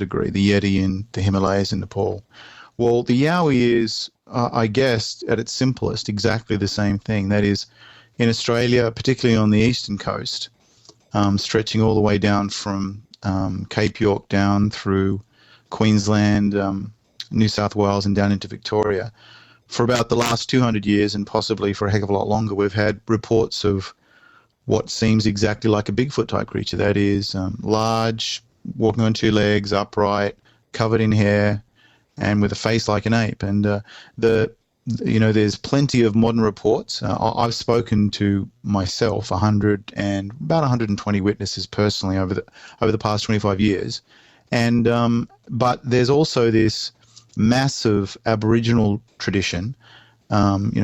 degree, the Yeti in the Himalayas in Nepal. Well, the Yowie is, I guess, at its simplest, exactly the same thing. That is, in Australia, particularly on the eastern coast, stretching all the way down from Cape York down through Queensland, New South Wales, and down into Victoria. For about the last 200 years, and possibly for a heck of a lot longer, we've had reports of what seems exactly like a Bigfoot type creature. That is, large, walking on two legs, upright, covered in hair, and with a face like an ape. And there's plenty of modern reports. I've spoken to myself about 120 witnesses personally over the past 25 years, and but there's also this massive Aboriginal tradition,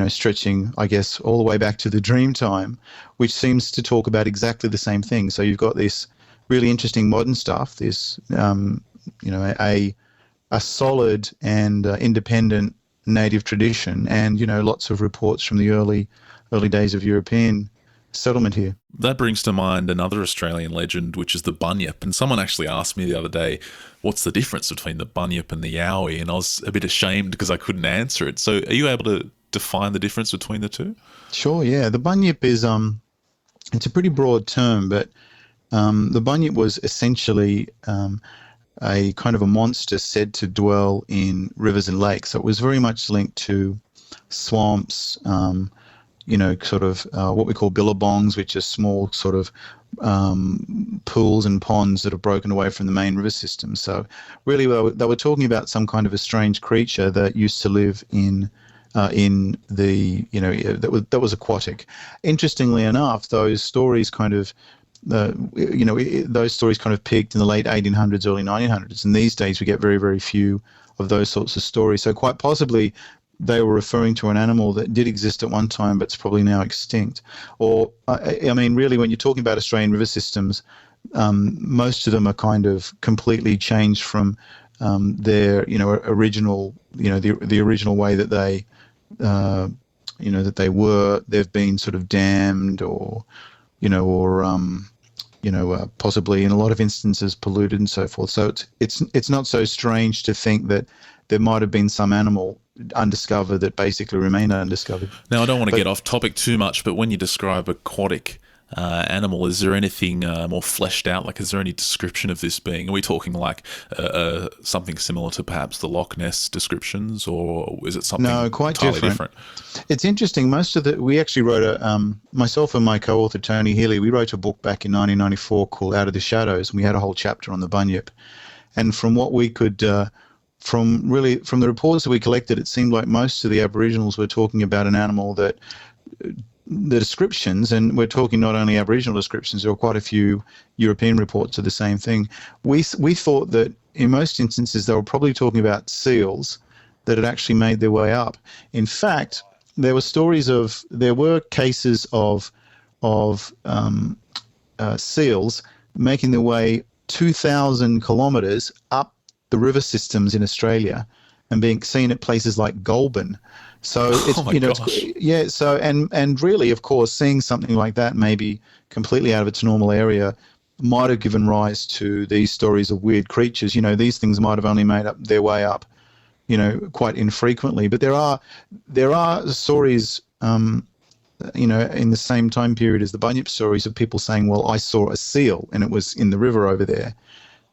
stretching, I guess, all the way back to the dream time, which seems to talk about exactly the same thing. So you've got this really interesting modern stuff, this, a solid and independent native tradition, and, lots of reports from the early days of European settlement here. That brings to mind another Australian legend, which is the Bunyip. And someone actually asked me the other day, what's the difference between the Bunyip and the Yowie? And I was a bit ashamed because I couldn't answer it. So are you able to define the difference between the two? Sure, yeah. The Bunyip is, it's a pretty broad term, but the Bunyip was essentially a kind of a monster said to dwell in rivers and lakes. So it was very much linked to swamps, what we call billabongs, which are small sort of pools and ponds that have broken away from the main river system. So really they were talking about some kind of a strange creature that used to live in the, that was aquatic. Interestingly enough, those stories kind of peaked in the late 1800s, early 1900s, and these days we get very, very few of those sorts of stories. So quite possibly they were referring to an animal that did exist at one time, but it's probably now extinct. Or, really, when you're talking about Australian river systems, most of them are kind of completely changed from their, original, the original way that they, that they were. They've been sort of dammed, or possibly in a lot of instances polluted and so forth. So it's not so strange to think that there might have been some animal undiscovered that basically remained undiscovered. Now, I don't want to get off topic too much, but when you describe aquatic animal, is there anything more fleshed out? Like, is there any description of this being? Are we talking like something similar to perhaps the Loch Ness descriptions, or is it something quite entirely different? It's interesting. We actually wrote myself and my co-author Tony Healy, we wrote a book back in 1994 called Out of the Shadows, and we had a whole chapter on the Bunyip. And from what we could, from the reports that we collected, it seemed like most of the Aboriginals were talking about an animal that the descriptions, and we're talking not only Aboriginal descriptions, there were quite a few European reports of the same thing. We thought that in most instances they were probably talking about seals that had actually made their way up. In fact, there were cases of seals making their way 2,000 kilometres up the river systems in Australia and being seen at places like Goulburn. So and really, of course, seeing something like that maybe completely out of its normal area might have given rise to these stories of weird creatures. These things might have only made up their way up, quite infrequently. But there are stories, in the same time period as the Bunyip stories, of people saying, well, I saw a seal and it was in the river over there.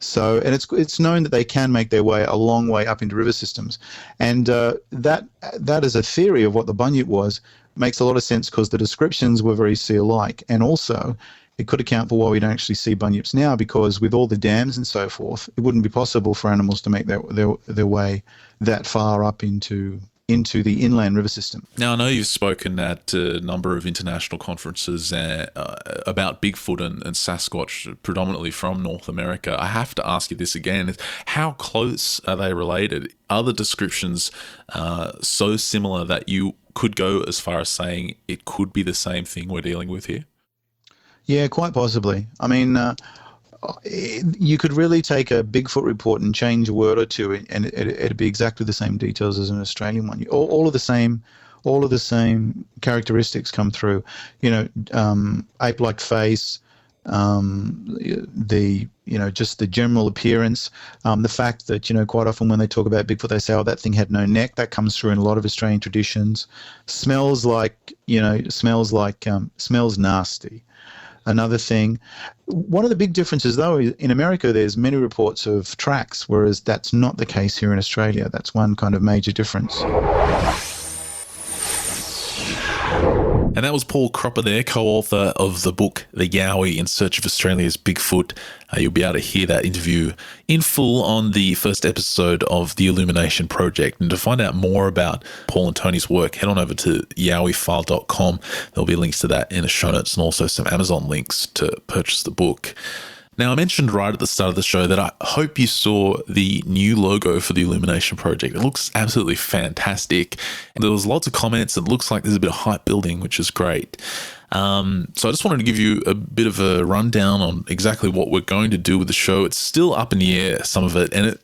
So, and it's known that they can make their way a long way up into river systems, and that is a theory of what the Bunyip was. Makes a lot of sense because the descriptions were very seal-like, and also it could account for why we don't actually see bunyips now, because with all the dams and so forth, it wouldn't be possible for animals to make their way that far up into the inland river system. Now, I know you've spoken at a number of international conferences about Bigfoot and Sasquatch, predominantly from North America. I have to ask you this again. How close are they related? Are the descriptions so similar that you could go as far as saying it could be the same thing we're dealing with here? Yeah, quite possibly. I mean, you could really take a Bigfoot report and change a word or two, and it'd be exactly the same details as an Australian one. All of the same characteristics come through. Ape-like face, just the general appearance, the fact that, quite often when they talk about Bigfoot, they say, oh, that thing had no neck. That comes through in a lot of Australian traditions. Smells nasty. Another thing, one of the big differences, though, is in America, there's many reports of tracks, whereas that's not the case here in Australia. That's one kind of major difference. And that was Paul Cropper there, co-author of the book The Yowie in Search of Australia's Bigfoot. You'll be able to hear that interview in full on the first episode of the Illumination Project. And to find out more about Paul and Tony's work, head on over to yowiefile.com. There'll be links to that in the show notes and also some Amazon links to purchase the book. Now, I mentioned right at the start of the show that I hope you saw the new logo for the Illumination Project. It looks absolutely fantastic. There was lots of comments. It looks like there's a bit of hype building, which is great. So I just wanted to give you a bit of a rundown on exactly what we're going to do with the show. It's still up in the air, some of it, and it